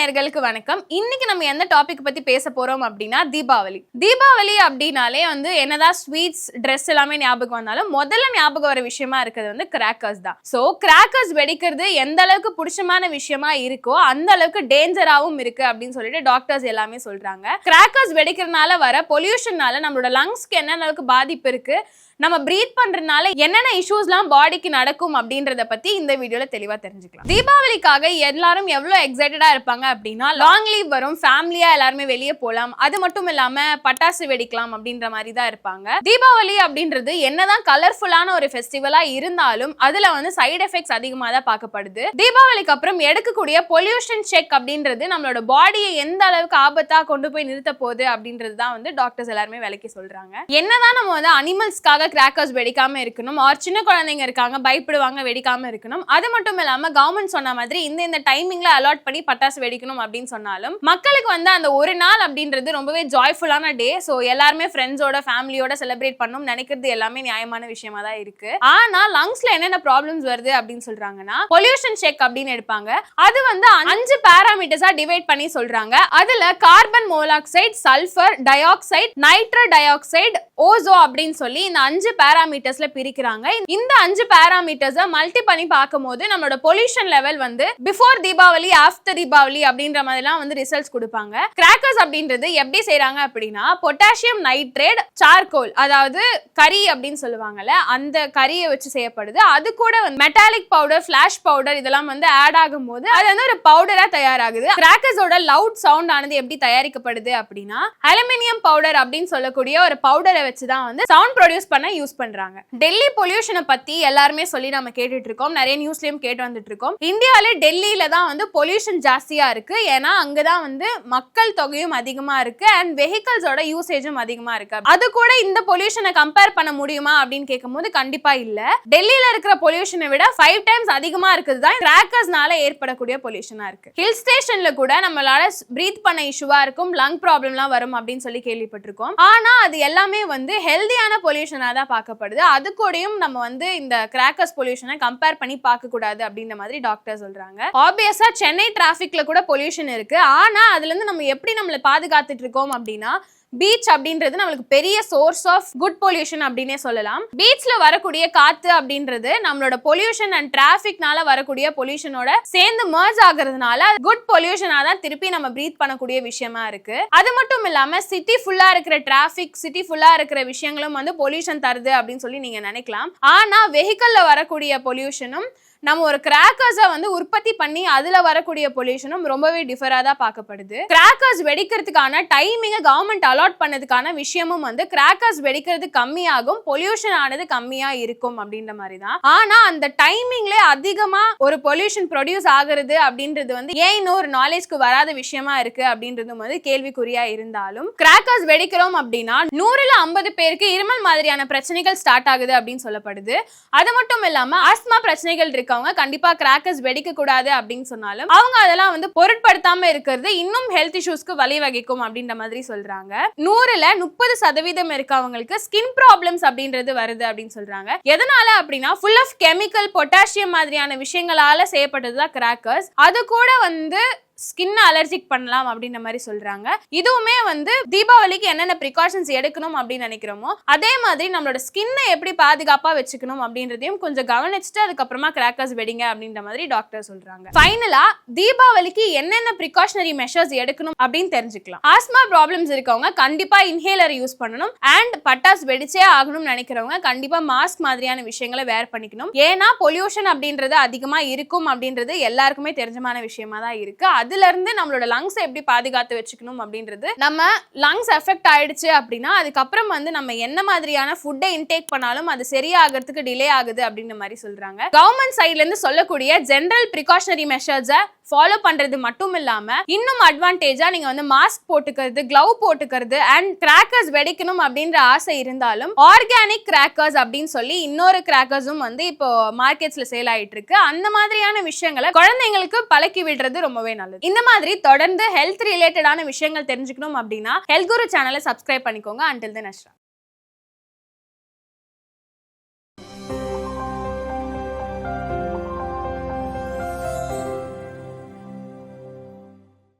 நேயர்களுக்கு வணக்கம். இன்னைக்கு நம்ம எந்த டாபிக் பத்தி பேச போறோம் அப்படின்னா தீபாவளி. தீபாவளி அப்படினாலே என்னதான் ஸ்வீட்ஸ், ட்ரெஸ் எல்லாமே ஞாபகம் வந்தாலும் முதல்ல ஞாபகம் வர விஷயமா இருக்கிறது கிராக்கர்ஸ் தான். சோ கிராக்கர்ஸ் வெடிக்கிறது எந்த அளவுக்கு பிடிச்சமான விஷயமா இருக்கோ அந்த அளவுக்கு டேஞ்சராவும் இருக்கு அப்படின்னு சொல்லிட்டு டாக்டர்ஸ் எல்லாமே சொல்றாங்க. கிராக்கர்ஸ் வெடிக்கிறதுனால வர பொல்யூஷன்னால நம்மளோட லங்ஸ்க்கு என்ன அளவுக்கு பாதிப்பு இருக்கு, நம்ம பிரீத் பண்றதுனால என்னென்ன இஷ்யூஸ்லாம் பாடிக்கு நடக்கும் அப்படின்றத பத்தி இந்த வீடியோல தெளிவா தெரிஞ்சுக்கலாம். தீபாவளிக்காக எல்லாரும் எவ்வளவு எக்ஸைட்டடா இருப்பாங்க அப்படின்னா லாங் லீவ் வரும், ஃபேமிலியா எல்லாருமே வெளியே போலாம், அது மட்டும் இல்லாம பட்டாசு வெடிக்கலாம் அப்படின்ற மாதிரி தான் இருப்பாங்க. தீபாவளி அப்படின்றது என்னதான் கலர்ஃபுல்லான ஒரு ஃபெஸ்டிவலா இருந்தாலும் அதுல சைடு எஃபெக்ட்ஸ் அதிகமா தான் பார்க்கப்படுது. தீபாவளிக்கு அப்புறம் எடுக்கக்கூடிய பொல்யூஷன் செக் அப்படின்றது நம்மளோட பாடியை எந்த அளவுக்கு ஆபத்தா கொண்டு போய் நிறுத்த போகுது அப்படின்றது தான் டாக்டர்ஸ் எல்லாருமே விலைக்கு சொல்றாங்க. என்னதான் நம்ம அனிமல்ஸ்க்காக கிராக்கர்ஸ் வெடிக்காம இருக்கணும், ஆர் சின்ன குழந்தைங்க இருக்காங்க பயப்படுவாங்க வெடிக்காம இருக்கணும், அது மட்டும் இல்லாம கவர்மெண்ட் சொன்ன மாதிரி இந்த டைமிங்ல அலாட் பண்ணி பட்டாசு வெடிக்கணும் அப்படின்னு சொன்னாலும் மக்களுக்கு அந்த ஒரு நாள் அப்படின்றது ரொம்பவே ஜாய்ஃபுல்லான டே. சோ எல்லாருமே ஃப்ரெண்ட்ஸோட ஃபேமிலியோட செலிப்ரேட் பண்ணணும் நினைக்கிறது எல்லாமே நியாயமான விஷயமா தான் இருக்கு. ஆனா லங்ஸ்ல என்னென்ன ப்ராப்ளம்ஸ் வருது அப்படின்னு சொல்றாங்கன்னா பொல்யூஷன் செக் அப்படின்னு எடுப்பாங்க. அது 5 பாராமீட்டர்ஸா டிவைட் பண்ணி சொல்றாங்க. அதுல carbon monoxide, sulphur di oxide, nitrous di oxide, Osho அப்படின்னு சொல்லி இந்த 5 பாராமீட்டர்ஸ்ல பிரிக்கிறாங்க. இந்த 5 பாராமீட்டர்ஸை மல்டி பண்ணி பார்க்கும்போது நம்மளோட pollution level before Deepavali, after Deepavali அப்படின்ற மாதிரிலாம் ரிசல்ட்ஸ் கொடுப்பாங்க. கிராக்கர்ஸ் அப்படின்றது எப்படி செய்யறாங்க அப்படின்னா பொட்டாசியம் நைட்ரேட், சார்கோல் அதாவது கரி அப்படின்னு சொல்லுவாங்கல்ல, அந்த கரியை வச்சு செய்யப்படுது. அது கூட மெட்டாலிக் பவுடர், ஃபிளாஷ் பவுடர் இதெல்லாம் ஆட் ஆகும் போது அது ஒரு பவுடரா தயாராகுது. கிராக்கர்ஸோட லவுட் சவுண்ட் ஆனது எப்படி தயாரிக்கப்படுது அப்படின்னா அலுமினியம் பவுடர் அப்படின்னு சொல்லக்கூடிய ஒரு பவுடரை வச்சுதான் சவுண்ட் ப்ரொடியூஸ் பண்ண யூஸ் பண்றாங்க. டெல்லி பொல்யூஷனை பத்தி எல்லாருமே சொல்லி நம்ம கேட்டுட்டு இருக்கோம், நிறைய நியூஸ்லயும் கேட்டு வந்துட்டு இருக்கோம். இந்தியாவிலே டெல்லியில தான் பொல்யூஷன் ஜாஸ்தியா இருக்கு. ஏன்னா அங்கதான் மக்கள் தொகையும் அதிகமா இருக்கு அண்ட் வெஹிக்கிள்ஸோட யூசேஜும் அதிகமா இருக்கு. அது கூட இந்த பொல்யூஷனை கம்பேர் பண்ண முடியுமா அப்படின்னு கேட்கும்போது கண்டிப்பா இல்ல. டெல்லியில இருக்கிற பொல்யூஷனை விட 5 டைம்ஸ் அதிகமா இருக்குது தான் கிராக்கர்ஸ்னால ஏற்படக்கூடிய பொல்யூஷனா இருக்கு. ஹில் ஸ்டேஷன்ல கூட நம்மளால பிரீத் பண்ண இஷ்யூவா இருக்கும், லங் ப்ராப்ளம்லாம் வரும் அப்படின்னு சொல்லி கேள்விப்பட்டிருக்கோம். ஆனா அது எல்லாமே ஹெல்தியான பொல்யூஷனா தான் பார்க்கப்படுது. அது கூடயும் நம்ம இந்த கிராக்கர்ஸ் பொல்யூஷனை கம்பேர் பண்ணி பார்க்க கூடாது அப்படின்ற மாதிரி டாக்டர் சொல்றாங்க. ஆப்வியஸா சென்னை டிராபிக்ல கூட பொல்யூஷன் இருக்கு. ஆனா அதுல இருந்து நம்ம எப்படி நம்மளை பாதுகாத்துட்டு இருக்கோம் அப்படின்னா பீச் அப்படின்றது நம்மளுக்கு பெரிய சோர்ஸ் ஆஃப் குட் பொல்யூஷன் அப்படின்னே சொல்லலாம். பீச்ல வரக்கூடிய காத்து அப்படின்றது நம்மளோட பொல்யூஷன் அண்ட் டிராபிக்னால வரக்கூடிய பொல்யூஷனோட சேர்ந்து மர்ஜ் ஆகுறதுனால குட் பொல்யூஷனா தான் திருப்பி நம்ம பிரீத் பண்ணக்கூடிய விஷயமா இருக்கு. அது மட்டும் இல்லாம சிட்டி ஃபுல்லா இருக்கிற டிராபிக், சிட்டி ஃபுல்லா இருக்கிற விஷயங்களும் பொல்யூஷன் தருது அப்படின்னு சொல்லி நீங்க நினைக்கலாம். ஆனா வெஹிக்கல்ல வரக்கூடிய பொல்யூஷனும் நம்ம ஒரு கிராக்கர்ஸை உற்பத்தி பண்ணி அதுல வரக்கூடிய பொல்யூஷனும் ரொம்பவே டிஃபரா தான் பார்க்கப்படுது. கிராக்கர்ஸ் வெடிக்கிறதுக்கான டைமிங்கை கவர்மெண்ட் அலாட் பண்ணதுக்கான விஷயமும் கிராக்கர்ஸ் வெடிக்கிறது கம்மியாகும், பொல்யூஷன் ஆனது கம்மியா இருக்கும் அப்படின்ற மாதிரி தான். ஆனா அந்த டைமிங்ல அதிகமா ஒரு பொல்யூஷன் ப்ரொடியூஸ் ஆகுறது அப்படின்றது ஏன் இன்னொரு நாலேஜ்க்கு வராத விஷயமா இருக்கு அப்படின்றது கேள்விக்குறியா இருந்தாலும் கிராக்கர்ஸ் வெடிக்கிறோம் அப்படின்னா 100ல 50 பேருக்கு இருமல் மாதிரியான பிரச்சனைகள் ஸ்டார்ட் ஆகுது அப்படின்னு சொல்லப்படுது. அது மட்டும் இல்லாம ஆஸ்மா பிரச்சனைகள் இருக்கு, கண்டிப்பா கிராக்கர்ஸ் வெடிக்க கூடாது அப்படின்னு சொன்னாலும் அவங்க அதெல்லாம் பொருட்படுத்தாம இருக்கிறது இன்னும் ஹெல்த் இஷ்யூஸ்க்கு வழிவகுக்கும் அப்படின்ற மாதிரி சொல்றாங்க. 100ல 30% இருக்கவங்களுக்கு ஸ்கின் ப்ராப்ளம்ஸ் அப்படின்றது வருது அப்படின்னு சொல்றாங்க. எதனால அப்படின்னா ஃபுல் ஆஃப் கெமிக்கல், பொட்டாசியம் மாதிரியான விஷயங்களால செய்யப்பட்டதுதான் கிராக்கர்ஸ். அது கூட ஸ்கின் அலர்ஜிக் பண்ணலாம் அப்படின்ற மாதிரி சொல்றாங்க. இதுவுமே தீபாவளிக்கு என்னென்ன ப்ரிகாஷன்ஸ் எடுக்கணும் அப்படின்னு நினைக்கிறோமோ அதே மாதிரி நம்மளோட ஸ்கின்னை எப்படி பாதுகாப்பா வச்சுக்கணும் அப்படின்றதையும் கொஞ்சம் கவனிச்சுட்டு அதுக்கப்புறமா கிராக்கர்ஸ் வெடிங்க அப்படின்ற மாதிரி டாக்டர் சொல்றாங்க. ஃபைனலா தீபாவளிக்கு என்னென்ன ப்ரிகாஷனரி மெஷர்ஸ் எடுக்கணும் அப்படின்னு தெரிஞ்சுக்கலாம். ஆஸ்மா ப்ராப்ளம்ஸ் இருக்கவங்க கண்டிப்பா இன்ஹேலர் யூஸ் பண்ணணும் அண்ட் பட்டாசு வெடிச்சே ஆகணும்னு நினைக்கிறவங்க கண்டிப்பா மாஸ்க் மாதிரியான விஷயங்களை வேர் பண்ணிக்கணும். ஏன்னா பொல்யூஷன் அப்படின்றது அதிகமா இருக்கும் அப்படின்றது எல்லாருக்குமே தெரிஞ்சமான விஷயமா தான் இருக்கு. அதுல இருந்து நம்மளோட லங்ஸ் எப்படி பாதுகாத்து வச்சுக்கணும் அப்படின்றது, நம்ம லங்ஸ் எஃபெக்ட் ஆயிடுச்சு அப்படின்னா அதுக்கப்புறம் நம்ம என்ன மாதிரியான ஃபுட்டை இன்டேக் பண்ணாலும் அது சரியாகிறதுக்கு டிலே ஆகுது அப்படின்ற மாதிரி சொல்றாங்க. கவர்மெண்ட் சைட்ல இருந்து சொல்லக்கூடிய ஜெனரல் ப்ரிகாஷனரி மெஷர்ஸை ஃபாலோ பண்றது மட்டும் இல்லாம இன்னும் அட்வான்டேஜா நீங்க மாஸ்க் போட்டுக்கிறது, கிளவ் போட்டுக்கிறது அண்ட் கிராக்கர்ஸ் வெடிக்கணும் அப்படின்ற ஆசை இருந்தாலும் ஆர்கானிக் கிராக்கர்ஸ் அப்படின்னு சொல்லி இன்னொரு கிராக்கர்ஸும் இப்போ மார்க்கெட்ஸ்ல சேல் ஆயிட்டு இருக்கு. அந்த மாதிரியான விஷயங்களை குழந்தைங்களுக்கு பழக்கி விடுறது ரொம்பவே நல்லது. இந்த மாதிரி தொடர்ந்து ஹெல்த் ரிலேட்டடான விஷயங்கள் தெரிஞ்சுக்கணும் அப்படின்னா ஹெல்த் குரு சேனலை சப்ஸ்கிரைப் பண்ணிக்கோங்க. until then, Ashra.